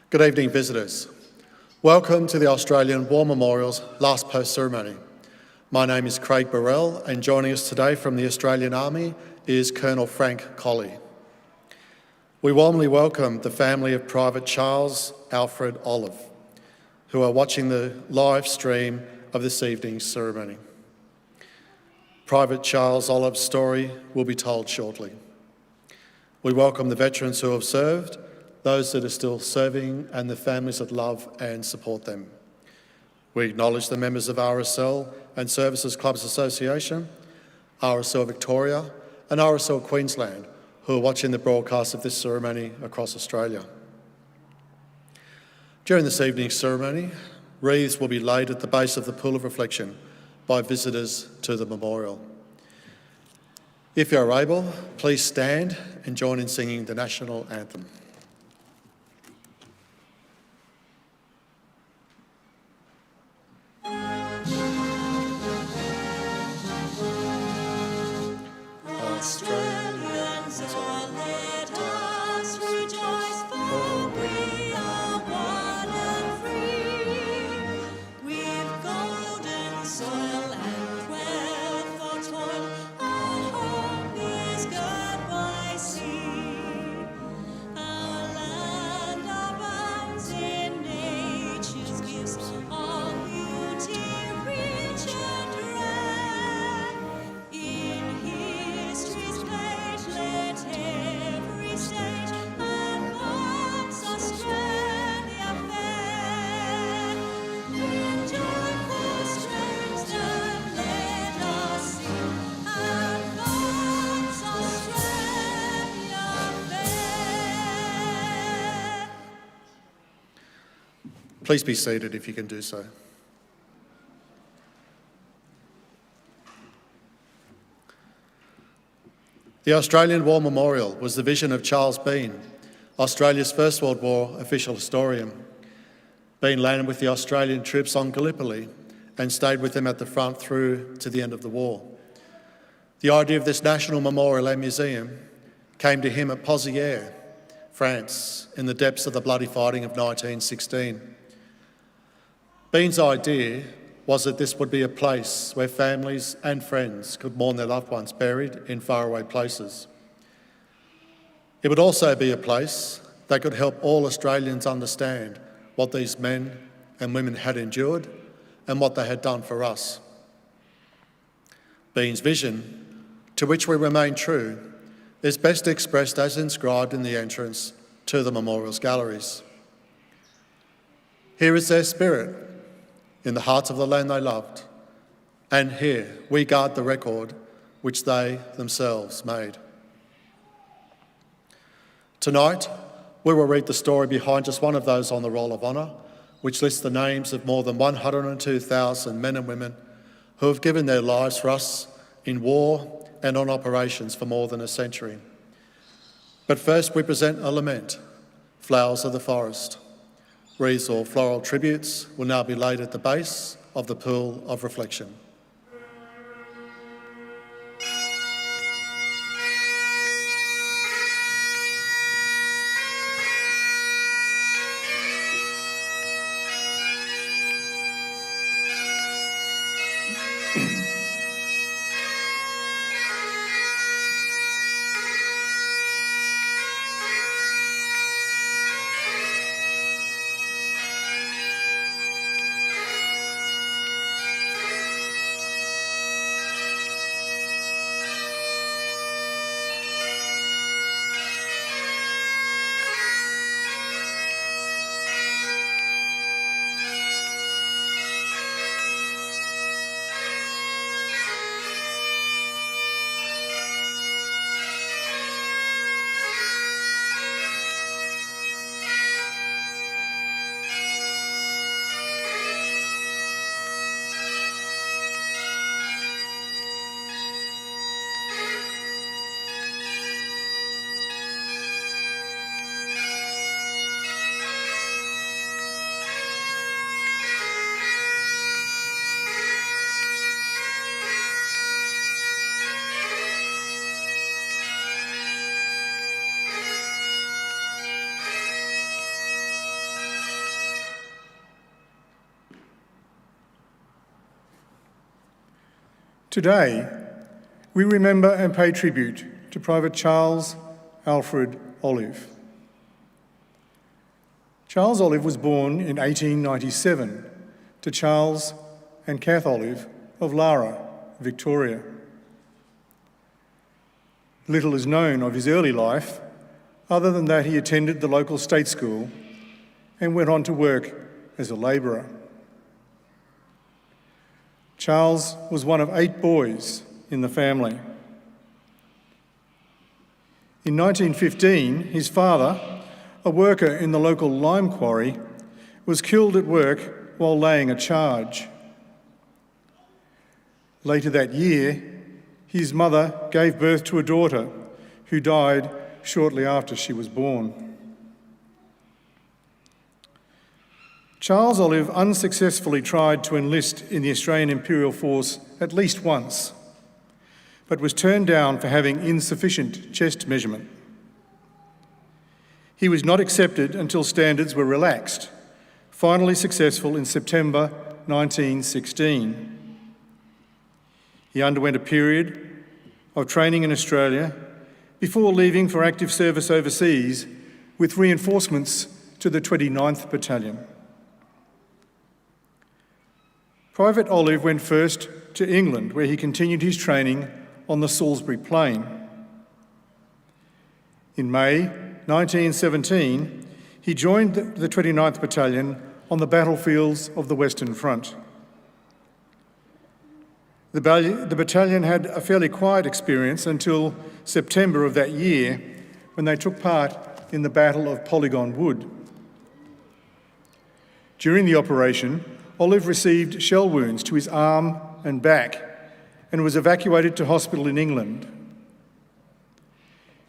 Good evening, visitors. Welcome to the Australian War Memorial's last post ceremony. My name is Craig Burrell, and joining us today from the Australian Army is Colonel Frank Colley. We warmly welcome the family of Private Charles Alfred Olive, who are watching the live stream of this evening's ceremony. Private Charles Olive's story will be told shortly. We welcome the veterans who have served, those that are still serving, and the families that love and support them. We acknowledge the members of RSL and Services Clubs Association, RSL Victoria and RSL Queensland, who are watching the broadcast of this ceremony across Australia. During this evening's ceremony, wreaths will be laid at the base of the Pool of Reflection by visitors to the memorial. If you are able, please stand and join in singing the National Anthem. Australians, all let us rejoice, for we are one and free. We've golden soil and wealth for toil, our home is girt by sea. Our land abounds in nature's gifts, all beauty rich and rare. In history's page, let every stage advance Australia fair. In joyful strains that let us sing, advance Australia fair. Please be seated if you can do so. The Australian War Memorial was the vision of Charles Bean, Australia's First World War official historian. Bean landed with the Australian troops on Gallipoli and stayed with them at the front through to the end of the war. The idea of this national memorial and museum came to him at Pozières, France, in the depths of the bloody fighting of 1916. Bean's idea was that this would be a place where families and friends could mourn their loved ones buried in faraway places. It would also be a place that could help all Australians understand what these men and women had endured and what they had done for us. Bean's vision, to which we remain true, is best expressed as inscribed in the entrance to the memorial's galleries. Here is their spirit, in the hearts of the land they loved, and here we guard the record which they themselves made. Tonight, we will read the story behind just one of those on the Roll of Honour, which lists the names of more than 102,000 men and women who have given their lives for us in war and on operations for more than a century. But first we present a lament, Flowers of the Forest. Wreaths or floral tributes will now be laid at the base of the Pool of Reflection. Today, we remember and pay tribute to Private Charles Alfred Olive. Charles Olive was born in 1897 to Charles and Kath Olive of Lara, Victoria. Little is known of his early life, other than that he attended the local state school and went on to work as a labourer. Charles was one of 8 boys in the family. In 1915, his father, a worker in the local lime quarry, was killed at work while laying a charge. Later that year, his mother gave birth to a daughter who died shortly after she was born. Charles Olive unsuccessfully tried to enlist in the Australian Imperial Force at least once, but was turned down for having insufficient chest measurement. He was not accepted until standards were relaxed, finally successful in September 1916. He underwent a period of training in Australia before leaving for active service overseas with reinforcements to the 29th Battalion. Private Olive went first to England, where he continued his training on the Salisbury Plain. In May 1917, he joined the 29th Battalion on the battlefields of the Western Front. The battalion had a fairly quiet experience until September of that year, when they took part in the Battle of Polygon Wood. During the operation, Olive received shell wounds to his arm and back and was evacuated to hospital in England.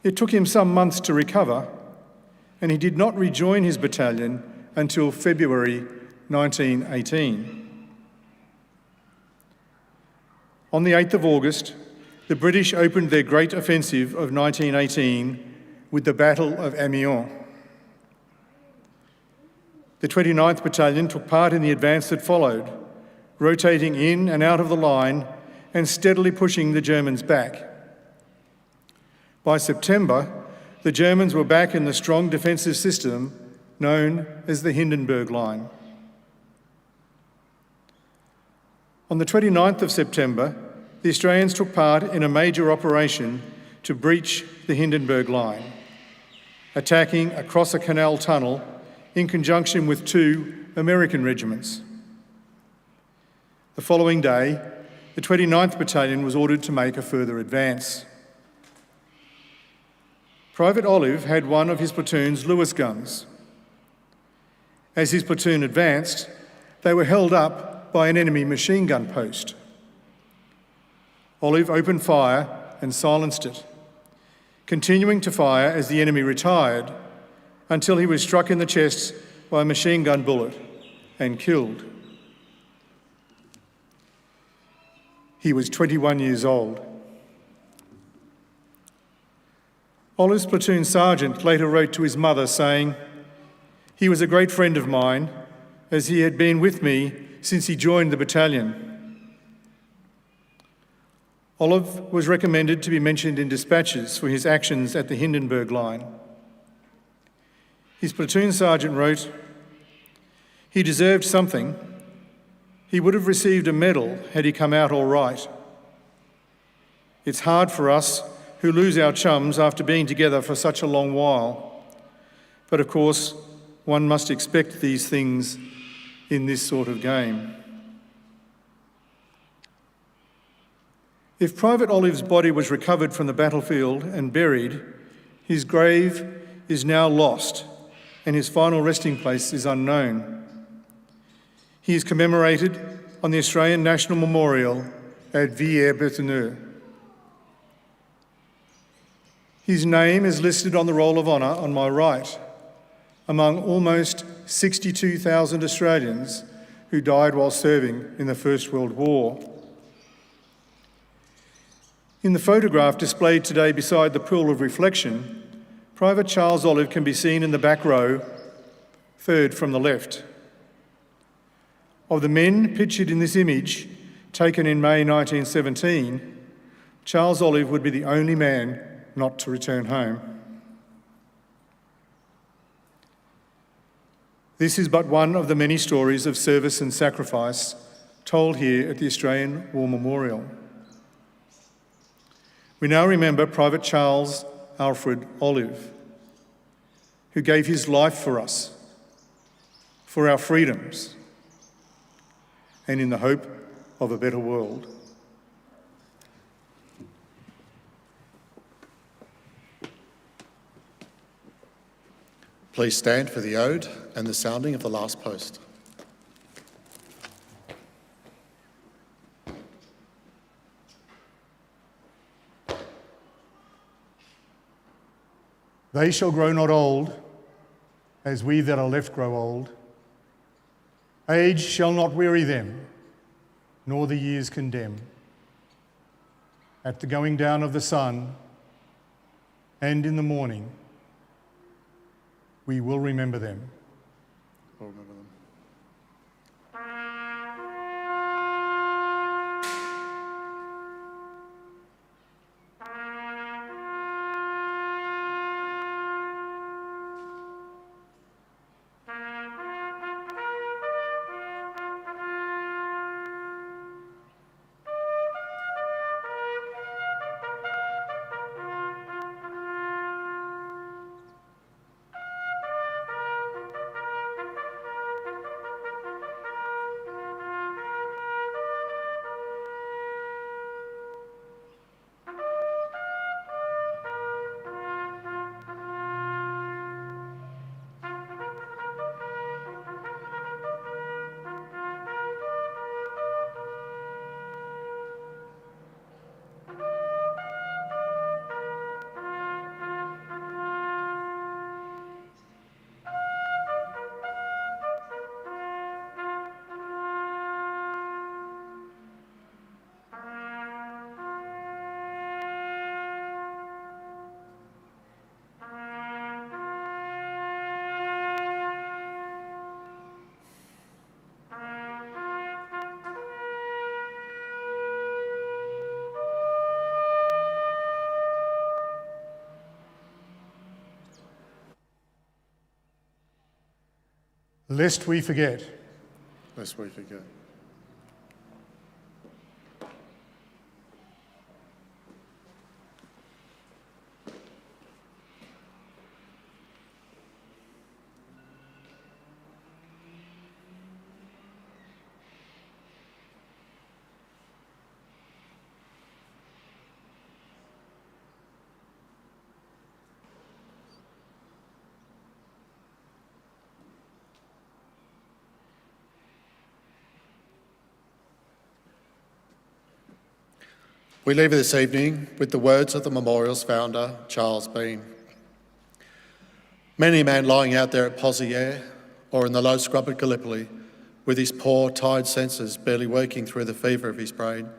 It took him some months to recover, and he did not rejoin his battalion until February 1918. On the 8th of August, the British opened their great offensive of 1918 with the Battle of Amiens. The 29th Battalion took part in the advance that followed, rotating in and out of the line and steadily pushing the Germans back. By September, the Germans were back in the strong defensive system known as the Hindenburg Line. On the 29th of September, the Australians took part in a major operation to breach the Hindenburg Line, attacking across a canal tunnel in conjunction with 2 American regiments. The following day, the 29th Battalion was ordered to make a further advance. Private Olive had one of his platoon's Lewis guns. As his platoon advanced, they were held up by an enemy machine gun post. Olive opened fire and silenced it, continuing to fire as the enemy retired, until he was struck in the chest by a machine gun bullet and killed. He was 21 years old. Olive's platoon sergeant later wrote to his mother saying, "He was a great friend of mine, as he had been with me since he joined the battalion." Olive was recommended to be mentioned in dispatches for his actions at the Hindenburg Line. His platoon sergeant wrote, "He deserved something. He would have received a medal had he come out all right. It's hard for us who lose our chums after being together for such a long while. But of course, one must expect these things in this sort of game." If Private Olive's body was recovered from the battlefield and buried, his grave is now lost and his final resting place is unknown. He is commemorated on the Australian National Memorial at Villers-Bretonneux. His name is listed on the Roll of Honour on my right, among almost 62,000 Australians who died while serving in the First World War. In the photograph displayed today beside the pool of reflection, Private Charles Olive can be seen in the back row, third from the left. Of the men pictured in this image, taken in May 1917, Charles Olive would be the only man not to return home. This is but one of the many stories of service and sacrifice told here at the Australian War Memorial. We now remember Private Charles Alfred Olive, who gave his life for us, for our freedoms, and in the hope of a better world. Please stand for the ode and the sounding of the last post. They shall grow not old, as we that are left grow old. Age shall not weary them, nor the years condemn. At the going down of the sun, and in the morning, we will remember them. I'll remember them. Lest we forget. Lest we forget. We leave this evening with the words of the memorial's founder, Charles Bean. Many a man lying out there at Pozieres or in the low scrub at Gallipoli, with his poor, tired senses barely working through the fever of his brain,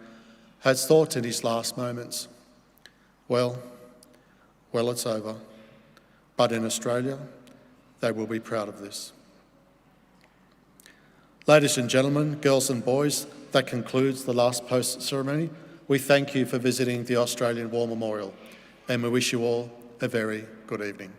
has thought in his last moments, well, it's over. But in Australia, they will be proud of this. Ladies and gentlemen, girls and boys, that concludes the last post ceremony. We thank you for visiting the Australian War Memorial, and we wish you all a very good evening.